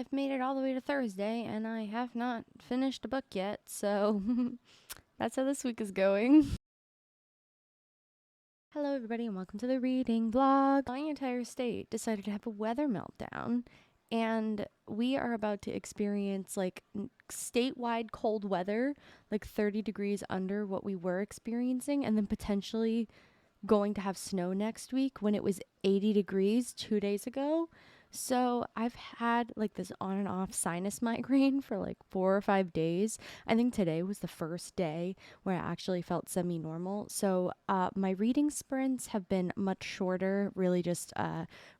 I've made it all the way to Thursday and I have not finished a book yet, so that's how this week is going. Hello, everybody, and welcome to the reading vlog. My entire state decided to have a weather meltdown, and we are about to experience like statewide cold weather, like 30 degrees under what we were experiencing, and then potentially going to have snow next week when it was 80 degrees 2 days ago. So I've had like this on and off sinus migraine for like 4 or 5 days. I think today was the first day where I actually felt semi normal. So my reading sprints have been much shorter, really just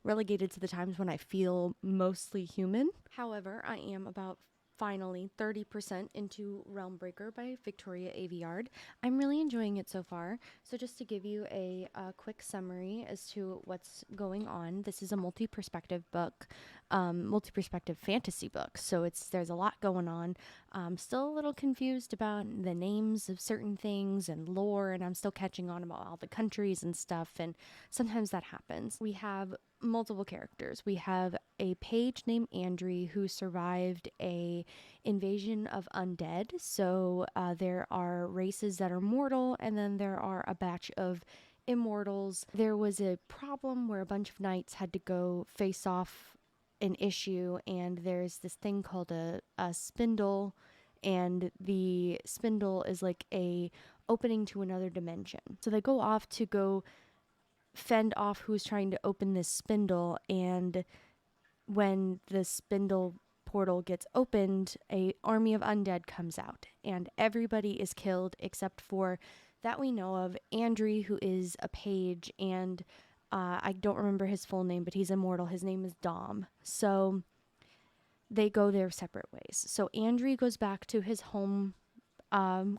relegated to the times when I feel mostly human. However, I am about finally 30% into Realmbreaker by Victoria Aveyard. I'm really enjoying it so far. So just to give you a quick summary as to what's going on, this is a multi-perspective book, multi-perspective fantasy book. So there's a lot going on. Still a little confused about the names of certain things and lore, and I'm still catching on about all the countries and stuff, and sometimes that happens. We have multiple characters. We have a page named Andrew who survived a invasion of undead. So there are races that are mortal, and then there are a batch of immortals. There was a problem where a bunch of knights had to go face off an issue, and there's this thing called a spindle, and the spindle is like a opening to another dimension. So they go off to go fend off who's trying to open this spindle, and when the spindle portal gets opened, a army of undead comes out, and everybody is killed except for, that we know of, Andrew, who is a page, and I don't remember his full name, but he's immortal. His name is Dom. So they go their separate ways. So Andrew goes back to his home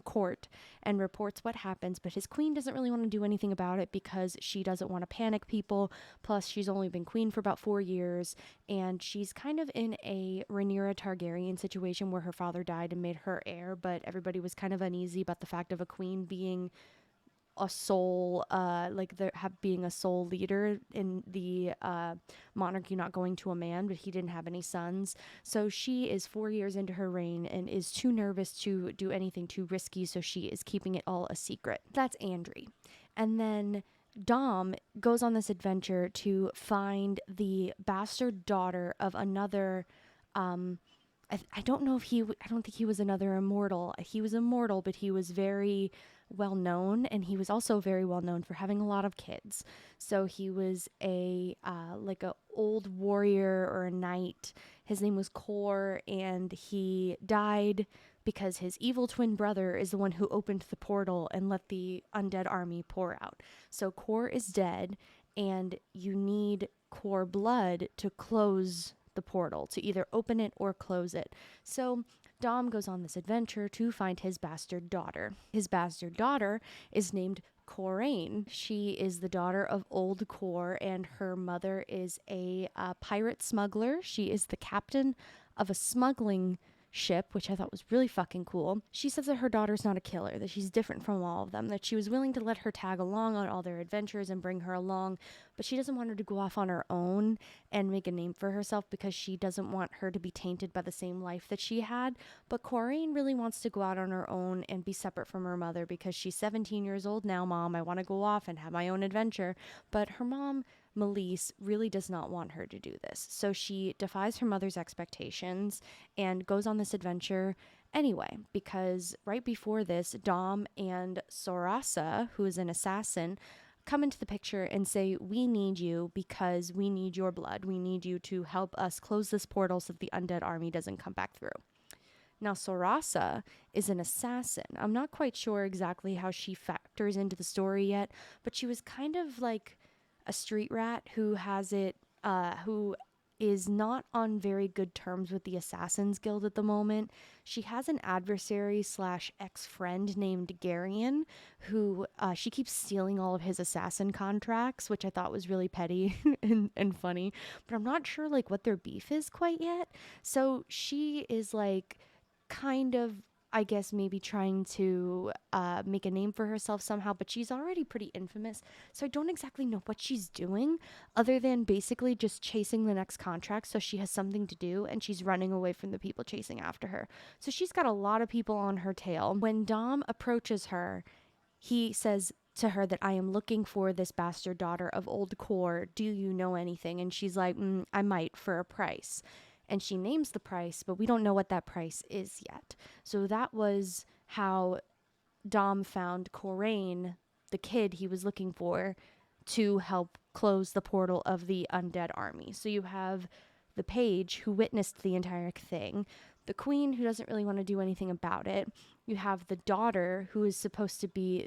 court and reports what happens, but his queen doesn't really want to do anything about it because she doesn't want to panic people. Plus, she's only been queen for about 4 years, and she's kind of in a Rhaenyra Targaryen situation where her father died and made her heir, but everybody was kind of uneasy about the fact of a queen being a sole being a sole leader in the monarchy, not going to a man, but he didn't have any sons. So she is 4 years into her reign and is too nervous to do anything too risky, so she is keeping it all a secret. That's Andrew. And then Dom goes on this adventure to find the bastard daughter of another I don't know if I don't think he was another immortal. He was immortal, but he was very well known, and he was also very well known for having a lot of kids. So he was a old warrior or a knight. His name was Kor, and he died because his evil twin brother is the one who opened the portal and let the undead army pour out. So Kor is dead, and you need Kor blood to close the portal, to either open it or close it. So Dom goes on this adventure to find his bastard daughter. His bastard daughter is named Coraine. She is the daughter of Old Kor, and her mother is a pirate smuggler. She is the captain of a smuggling ship, which I thought was really fucking cool. She says that her daughter's not a killer, that she's different from all of them, that she was willing to let her tag along on all their adventures and bring her along, but she doesn't want her to go off on her own and make a name for herself because she doesn't want her to be tainted by the same life that she had. But Coraine really wants to go out on her own and be separate from her mother because she's 17 years old now. Mom, I want to go off and have my own adventure. But her mom, Melise, really does not want her to do this. So she defies her mother's expectations and goes on this adventure anyway, because right before this, Dom and Sorasa, who is an assassin, come into the picture and say, we need you because we need your blood. We need you to help us close this portal so that the undead army doesn't come back through. Now, Sorasa is an assassin. I'm not quite sure exactly how she factors into the story yet, but she was kind of like a street rat who who is not on very good terms with the Assassin's Guild at the moment. She has an adversary slash ex-friend named Garion, who she keeps stealing all of his assassin contracts, which I thought was really petty and funny. But I'm not sure like what their beef is quite yet. So she is like kind of I guess maybe trying to make a name for herself somehow, but she's already pretty infamous. So I don't exactly know what she's doing other than basically just chasing the next contract so she has something to do, and she's running away from the people chasing after her. So she's got a lot of people on her tail. When Dom approaches her, he says to her that I am looking for this bastard daughter of old Kor. Do you know anything? And she's like, I might for a price. And she names the price, but we don't know what that price is yet. So that was how Dom found Corain, the kid he was looking for, to help close the portal of the undead army. So you have the page who witnessed the entire thing, the queen who doesn't really want to do anything about it. You have the daughter who is supposed to be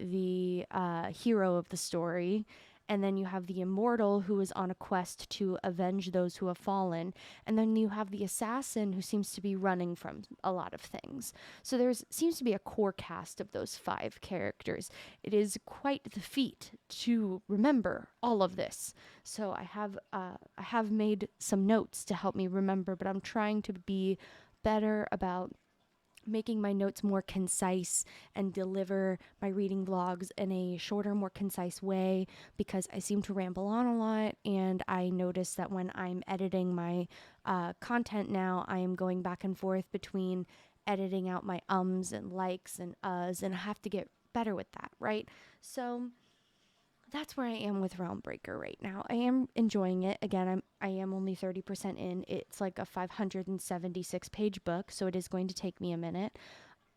the hero of the story. And then you have the immortal who is on a quest to avenge those who have fallen. And then you have the assassin who seems to be running from a lot of things. So there seems to be a core cast of those 5 characters. It is quite the feat to remember all of this. So I have made some notes to help me remember, but I'm trying to be better about making my notes more concise and deliver my reading vlogs in a shorter, more concise way, because I seem to ramble on a lot. And I notice that when I'm editing my content now, I am going back and forth between editing out my ums and likes and uhs, and I have to get better with that, right? So that's where I am with Realm Breaker right now. I am enjoying it. Again, I am only 30% in. It's like a 576 page book, so it is going to take me a minute.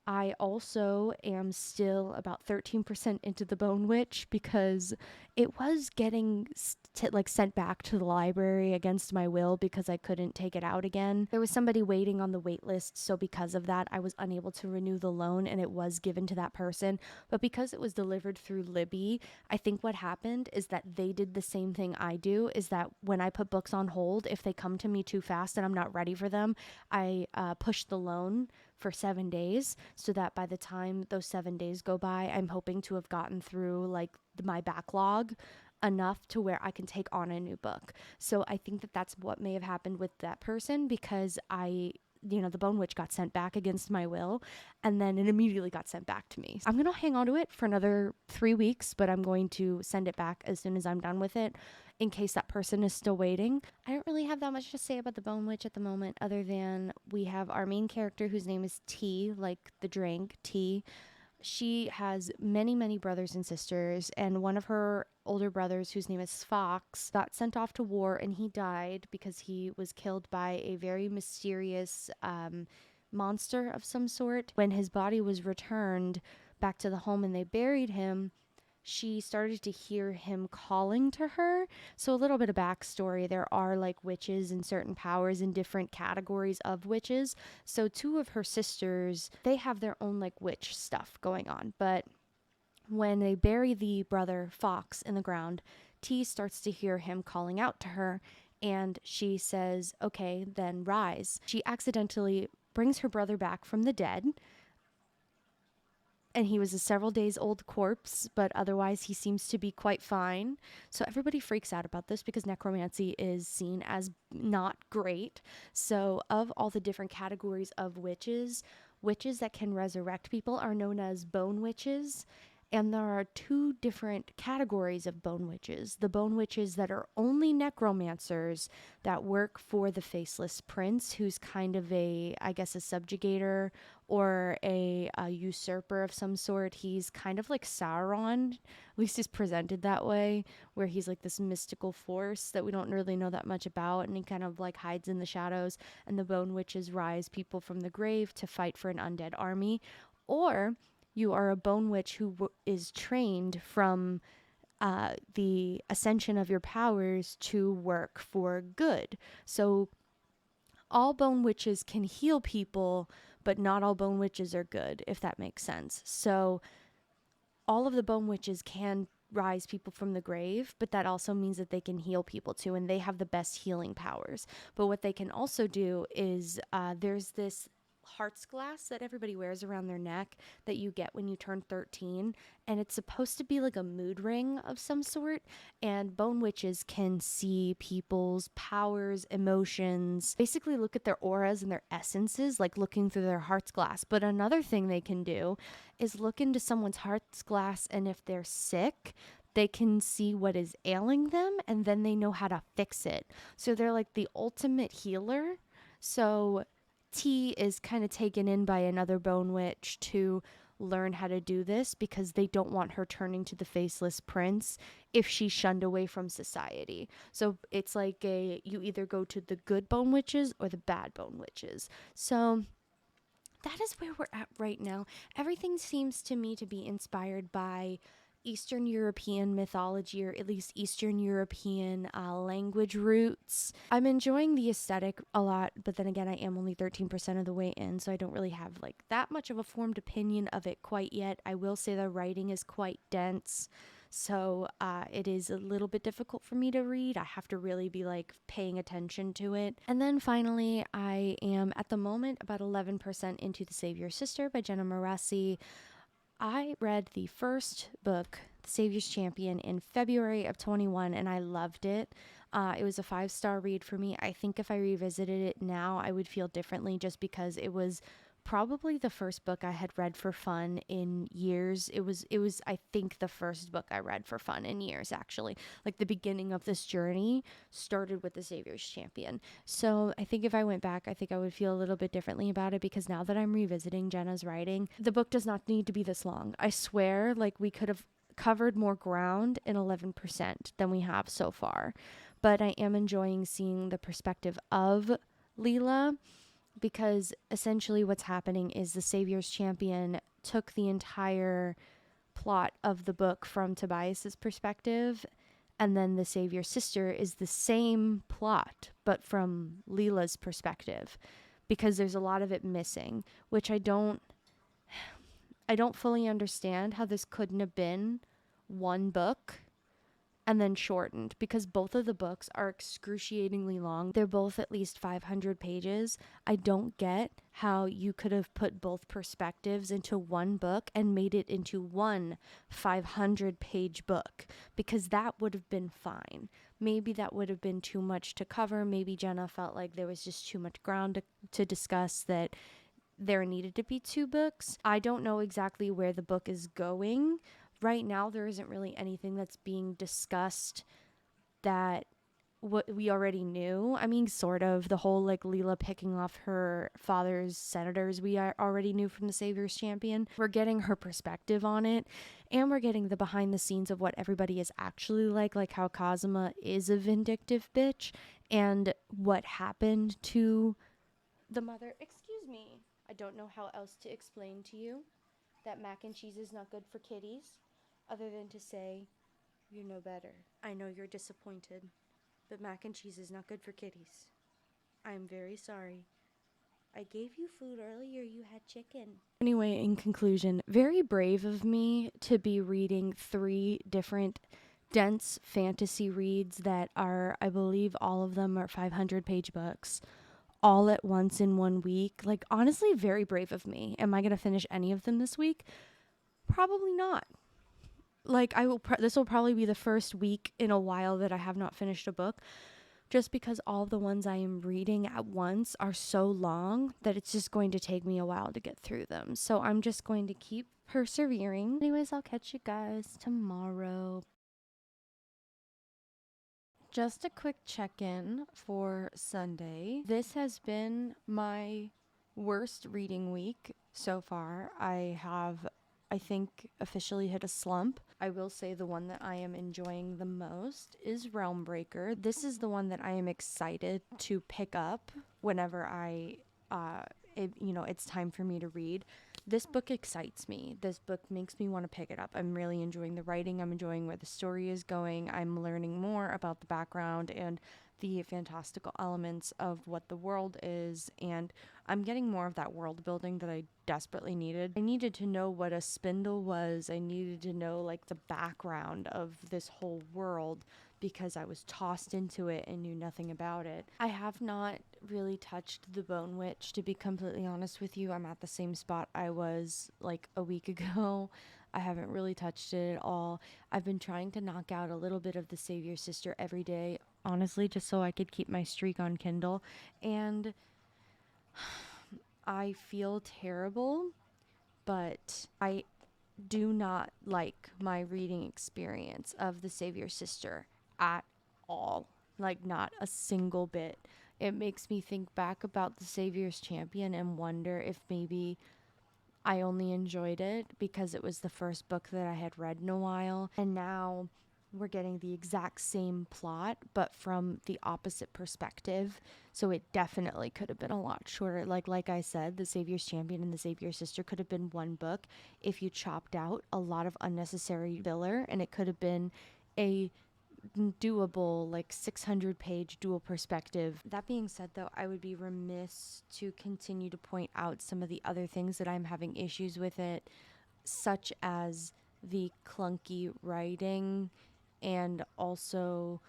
I also am still about 13% into the Bone Witch because it was getting sent back to the library against my will because I couldn't take it out again. There was somebody waiting on the wait list, so because of that, I was unable to renew the loan, and it was given to that person. But because it was delivered through Libby, I think what happened is that they did the same thing I do, is that when I put books on hold, if they come to me too fast and I'm not ready for them, I push the loan for 7 days, so that by the time those 7 days go by, I'm hoping to have gotten through like my backlog enough to where I can take on a new book. So I think that that's what may have happened with that person, because the Bone Witch got sent back against my will, and then it immediately got sent back to me. I'm going to hang on to it for another 3 weeks, but I'm going to send it back as soon as I'm done with it, in case that person is still waiting. I don't really have that much to say about the Bone Witch at the moment, other than we have our main character whose name is T, like the drink, T. She has many, many brothers and sisters, and one of her older brothers, whose name is Fox, got sent off to war, and he died because he was killed by a very mysterious monster of some sort. When his body was returned back to the home and they buried him, she started to hear him calling to her. So a little bit of backstory. There are like witches and certain powers in different categories of witches. So 2 of her sisters, they have their own like witch stuff going on. But when they bury the brother Fox in the ground, T starts to hear him calling out to her, and she says, okay, then rise. She accidentally brings her brother back from the dead, and he was a several days old corpse, but otherwise he seems to be quite fine. So everybody freaks out about this because necromancy is seen as not great. So of all the different categories of witches, witches that can resurrect people are known as bone witches. And there are 2 different categories of bone witches. The bone witches that are only necromancers that work for the Faceless Prince, who's kind of a subjugator or a usurper of some sort. He's kind of like Sauron, at least he's presented that way, where he's like this mystical force that we don't really know that much about, and he kind of like hides in the shadows. And the bone witches rise people from the grave to fight for an undead army. Or you are a bone witch who is trained from the ascension of your powers to work for good. So all bone witches can heal people, but not all bone witches are good, if that makes sense. So all of the bone witches can rise people from the grave, but that also means that they can heal people too, and they have the best healing powers. But what they can also do is there's this heart's glass that everybody wears around their neck that you get when you turn 13. And it's supposed to be like a mood ring of some sort. And bone witches can see people's powers, emotions, basically look at their auras and their essences, like looking through their heart's glass. But another thing they can do is look into someone's heart's glass, and if they're sick, they can see what is ailing them, and then they know how to fix it. So they're like the ultimate healer. So T is kind of taken in by another bone witch to learn how to do this because they don't want her turning to the faceless prince if she's shunned away from society. So it's like you either go to the good bone witches or the bad bone witches. So that is where we're at right now. Everything seems to me to be inspired by Eastern European mythology, or at least Eastern European language roots. I'm enjoying the aesthetic a lot, but then again, I am only 13% of the way in, so I don't really have like that much of a formed opinion of it quite yet. I will say the writing is quite dense, so it is a little bit difficult for me to read. I have to really be like paying attention to it. And then finally, I am at the moment about 11% into The Savior's Sister by Jenna Maurasi. I read the first book, The Savior's Champion, in February of 21, and I loved it. It was a 5-star read for me. I think if I revisited it now, I would feel differently just because it was probably the first book I had read for fun in years. It was I think the first book I read for fun in years, actually. Like the beginning of this journey started with The Savior's Champion. So I think if I went back, I think I would feel a little bit differently about it, because now that I'm revisiting Jenna's writing, the book does not need to be this long. I swear, like, we could have covered more ground in 11% than we have so far. But I am enjoying seeing the perspective of Leela, because essentially what's happening is the Savior's Champion took the entire plot of the book from Tobias's perspective, and then the Savior's Sister is the same plot but from Leela's perspective, because there's a lot of it missing, which I don't fully understand how this couldn't have been one book and then shortened, because both of the books are excruciatingly long. They're both at least 500 pages. I don't get how you could have put both perspectives into one book and made it into one 500-page book, because that would have been fine. Maybe that would have been too much to cover. Maybe Jenna felt like there was just too much ground to discuss, that there needed to be 2 books. I don't know exactly where the book is going. Right now, there isn't really anything that's being discussed that what we already knew. I mean, sort of. The whole, like, Leela picking off her father's senators, we already knew from The Savior's Champion. We're getting her perspective on it, and we're getting the behind the scenes of what everybody is actually like how Kazuma is a vindictive bitch, and what happened to the mother. Excuse me. I don't know how else to explain to you that mac and cheese is not good for kitties, other than to say, you know better. I know you're disappointed, but mac and cheese is not good for kitties. I'm very sorry. I gave you food earlier, you had chicken. Anyway, in conclusion, very brave of me to be reading 3 different dense fantasy reads that are, I believe all of them are 500-page books, all at once in 1 week. Like, honestly, very brave of me. Am I going to finish any of them this week? Probably not. Like, this will probably be the first week in a while that I have not finished a book, just because all the ones I am reading at once are so long that it's just going to take me a while to get through them. So I'm just going to keep persevering. Anyways, I'll catch you guys tomorrow. Just a quick check-in for Sunday. This has been my worst reading week so far. I think, officially hit a slump. I will say the one that I am enjoying the most is Realmbreaker. This is the one that I am excited to pick up whenever it's time for me to read. This book excites me. This book makes me want to pick it up. I'm really enjoying the writing. I'm enjoying where the story is going. I'm learning more about the background and the fantastical elements of what the world is, and I'm getting more of that world building that I desperately needed. I needed to know what a spindle was. I needed to know, like, the background of this whole world, because I was tossed into it and knew nothing about it. I have not really touched the Bone Witch, to be completely honest with you. I'm at the same spot I was like a week ago. I haven't really touched it at all. I've been trying to knock out a little bit of The Savior Sister every day, honestly, just so I could keep my streak on Kindle. And I feel terrible, but I do not like my reading experience of The Savior Sister at all. Like, not a single bit. It makes me think back about The Savior's Champion and wonder if maybe I only enjoyed it because it was the first book that I had read in a while. And now we're getting the exact same plot, but from the opposite perspective. So it definitely could have been a lot shorter. Like I said, The Savior's Champion and The Savior's Sister could have been one book if you chopped out a lot of unnecessary filler, and it could have been a doable, like 600-page dual perspective. That being said, though, I would be remiss to continue to point out some of the other things that I'm having issues with it, such as the clunky writing and also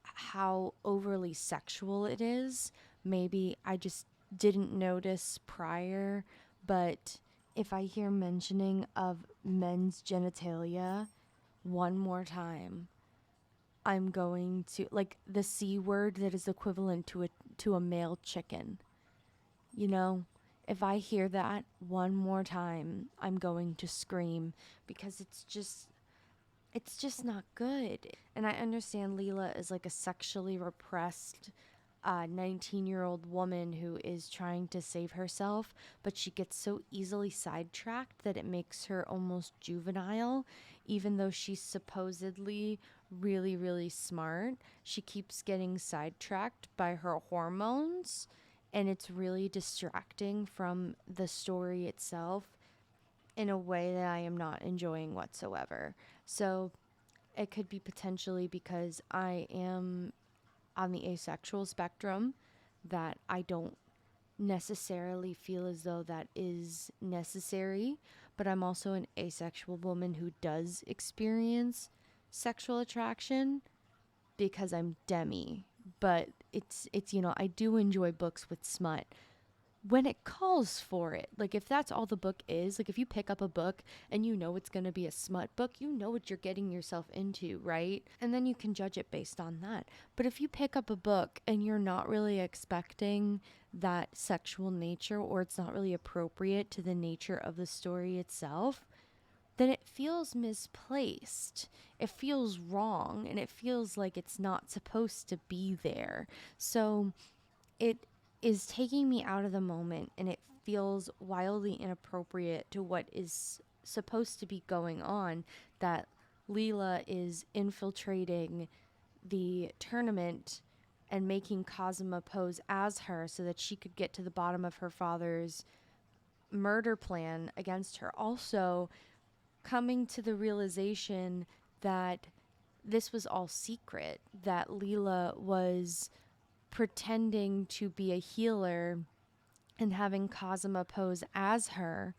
how overly sexual it is. Maybe I just didn't notice prior, but if I hear mentioning of men's genitalia one more time, I'm going to, like, the C word that is equivalent to a male chicken. You know, if I hear that one more time, I'm going to scream, because it's just not good. And I understand Leela is like a sexually repressed 19-year-old woman who is trying to save herself, but she gets so easily sidetracked that it makes her almost juvenile, even though she's supposedly really, really smart. She keeps getting sidetracked by her hormones, and it's really distracting from the story itself in a way that I am not enjoying whatsoever. So it could be potentially because I am on the asexual spectrum, that I don't necessarily feel as though that is necessary, but I'm also an asexual woman who does experience sexual attraction because I'm demi. But it's I do enjoy books with smut when it calls for it. Like, if that's all the book is, like, if you pick up a book and you know it's going to be a smut book, you know what you're getting yourself into, right? And then you can judge it based on that. But if you pick up a book and you're not really expecting that sexual nature, or it's not really appropriate to the nature of the story itself, then it feels misplaced. It feels wrong, and it feels like it's not supposed to be there. So it is taking me out of the moment, and it feels wildly inappropriate to what is supposed to be going on, that Leela is infiltrating the tournament and making Kazuma pose as her so that she could get to the bottom of her father's murder plan against her. Also, coming to the realization that this was all secret, that Leela was pretending to be a healer and having Kazuma pose as her,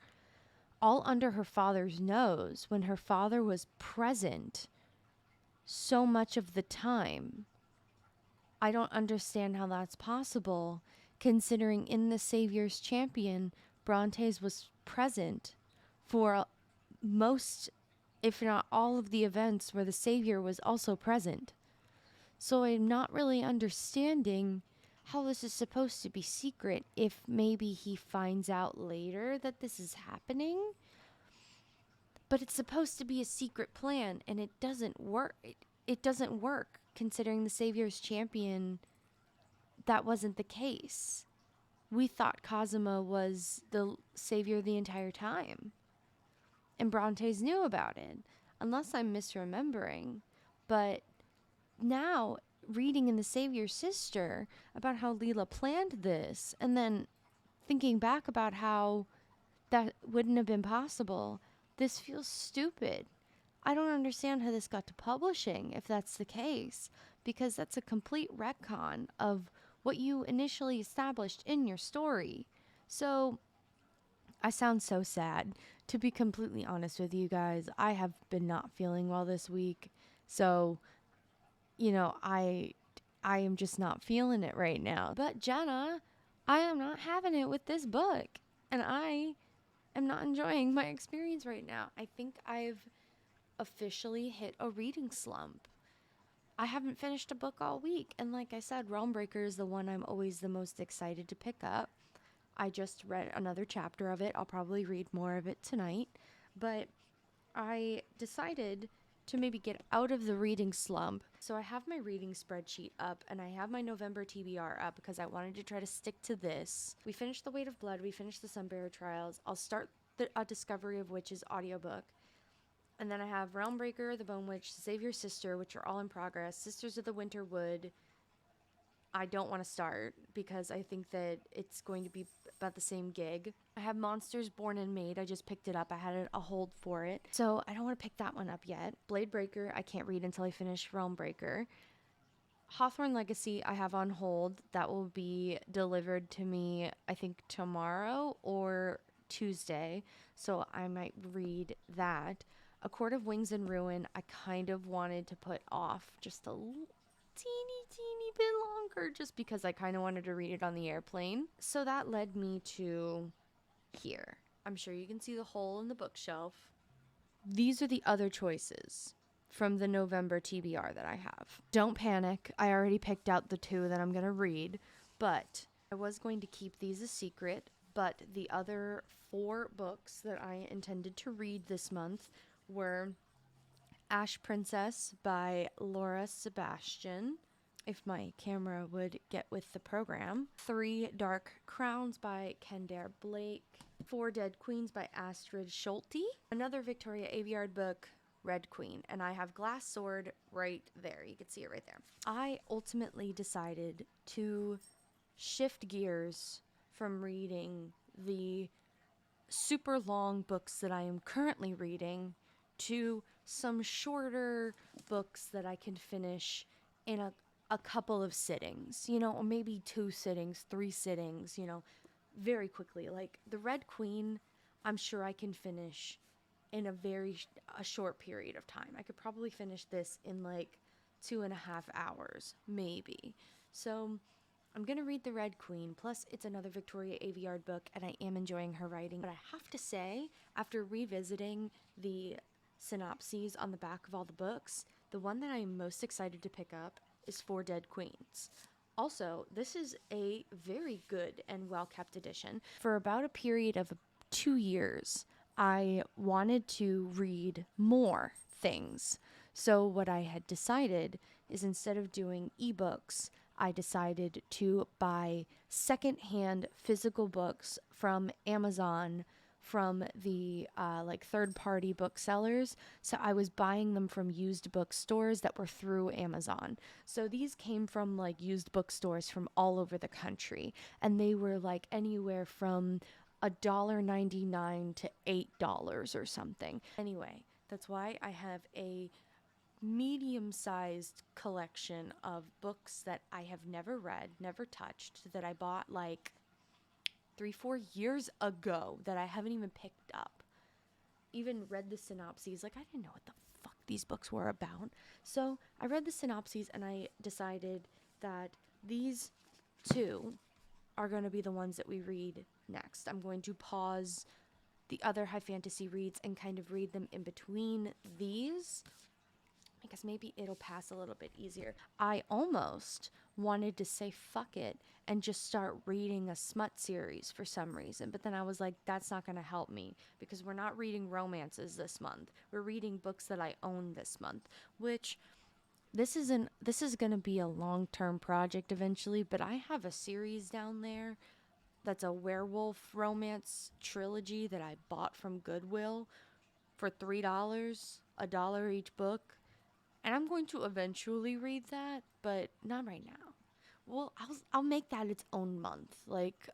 all under her father's nose, when her father was present so much of the time. I don't understand how that's possible, considering in The Savior's Champion, Brontes was present for most, if not all, of the events where the Savior was also present. So I'm not really understanding how this is supposed to be secret if maybe he finds out later that this is happening. But it's supposed to be a secret plan, and it doesn't work. It doesn't work, considering The Savior's Champion, that wasn't the case. We thought Kazuma was the savior the entire time, and Brontes knew about it, unless I'm misremembering. But now, reading in The Savior's Sister about how Leela planned this, and then thinking back about how that wouldn't have been possible, this feels stupid. I don't understand how this got to publishing if that's the case, because that's a complete retcon of what you initially established in your story. So I sound so sad. To be completely honest with you guys, I have been not feeling well this week. So, I I am just not feeling it right now. But Jenna, I am not having it with this book. And I am not enjoying my experience right now. I think I've officially hit a reading slump. I haven't finished a book all week. And like I said, Realmbreaker is the one I'm always the most excited to pick up. I just read another chapter of it. I'll probably read more of it tonight. But I decided to maybe get out of the reading slump. So I have my reading spreadsheet up and I have my November TBR up because I wanted to try to stick to this. We finished The Weight of Blood. We finished the Sunbearer Trials. I'll start A Discovery of Witches audiobook. And then I have Realmbreaker, The Bone Witch, Save Your Sister, which are all in progress. Sisters of the Winter Wood, I don't want to start because I think that it's going to be about the same gig. I have Monsters Born and Made. I just picked it up. I had a hold for it. So I don't want to pick that one up yet. Blade Breaker, I can't read until I finish Realmbreaker. Hawthorne Legacy, I have on hold. That will be delivered to me, I think, tomorrow or Tuesday. So I might read that. A Court of Wings and Ruin, I kind of wanted to put off just a teeny bit longer just because I kind of wanted to read it on the airplane. So that led me to here. I'm sure you can see the hole in the bookshelf. These are the other choices from the November TBR that I have. Don't panic. I already picked out the 2 that I'm going to read, but I was going to keep these a secret. But the other 4 books that I intended to read this month were Ash Princess by Laura Sebastian, if my camera would get with the program. 3 Dark Crowns by Kendare Blake. 4 Dead Queens by Astrid Schulte. Another Victoria Aveyard book, Red Queen. And I have Glass Sword right there. You can see it right there. I ultimately decided to shift gears from reading the super long books that I am currently reading to some shorter books that I can finish in a couple of sittings, or maybe 2 sittings, 3 sittings, very quickly. Like The Red Queen, I'm sure I can finish in a short period of time. I could probably finish this in like 2.5 hours, maybe. So I'm going to read The Red Queen, plus it's another Victoria Aveyard book, and I am enjoying her writing. But I have to say, after revisiting the synopses on the back of all the books, the one that I am most excited to pick up is 4 Dead Queens. Also, this is a very good and well-kept edition. For about a period of 2 years, I wanted to read more things. So what I had decided is instead of doing ebooks, I decided to buy secondhand physical books from Amazon, from the third-party booksellers. So I was buying them from used bookstores that were through Amazon. So these came from like used bookstores from all over the country, and they were like anywhere from $1.99 to $8 or something. Anyway, that's why I have a medium-sized collection of books that I have never read, never touched, that I bought like 3-4 years ago that I haven't even picked up. Even read the synopses. Like, I didn't know what the fuck these books were about. So I read the synopses and I decided that these 2 are going to be the ones that we read next. I'm going to pause the other high fantasy reads and kind of read them in between these, because maybe it'll pass a little bit easier. I almost wanted to say fuck it and just start reading a smut series for some reason, but then I was like, that's not going to help me because we're not reading romances this month. We're reading books that I own this month, which this is going to be a long-term project eventually, but I have a series down there that's a werewolf romance trilogy that I bought from Goodwill for $3, $1 each book. And I'm going to eventually read that, but not right now. Well, I'll make that its own month, like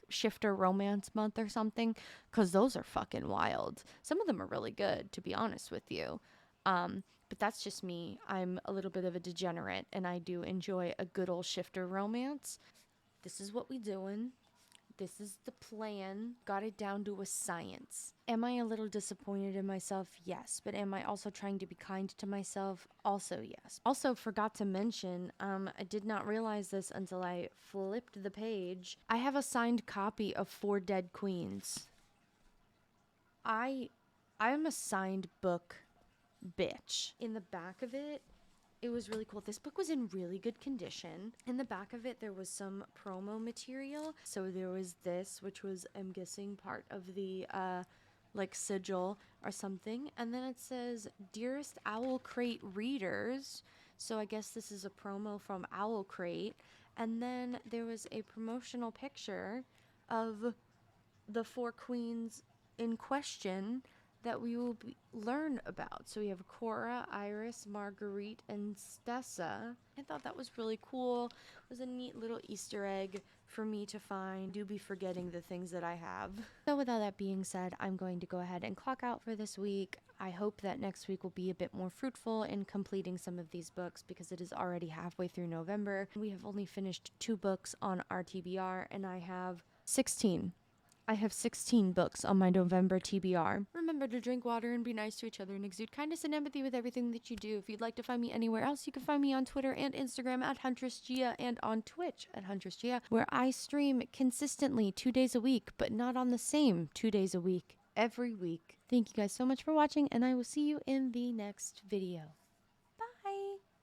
Shifter Romance Month or something, because those are fucking wild. Some of them are really good, to be honest with you. But that's just me. I'm a little bit of a degenerate, and I do enjoy a good old Shifter romance. This is what we doing. This is the plan. Got it down to a science. Am I a little disappointed in myself? Yes. But am I also trying to be kind to myself? Also, yes. Also, forgot to mention, I did not realize this until I flipped the page. I have a signed copy of Four Dead Queens. I'm a signed book bitch. In the back of it, it was really cool. This book was in really good condition. In the back of it, there was some promo material. So there was this, which was, I'm guessing, part of the like sigil or something. And then it says, Dearest Owl Crate readers. So I guess this is a promo from Owl Crate. And then there was a promotional picture of the four queens in question that we will learn about. So we have Cora, Iris, Marguerite, and Stessa. I thought that was really cool. It was a neat little Easter egg for me to find. I do be forgetting the things that I have. So with all that being said, I'm going to go ahead and clock out for this week. I hope that next week will be a bit more fruitful in completing some of these books because it is already halfway through November. We have only finished 2 books on our TBR and I have 16 books on my November TBR. Remember to drink water and be nice to each other and exude kindness and empathy with everything that you do. If you'd like to find me anywhere else, you can find me on Twitter and Instagram at Huntress Gia and on Twitch at Huntress Gia, where I stream consistently 2 days a week, but not on the same 2 days a week, every week. Thank you guys so much for watching, and I will see you in the next video.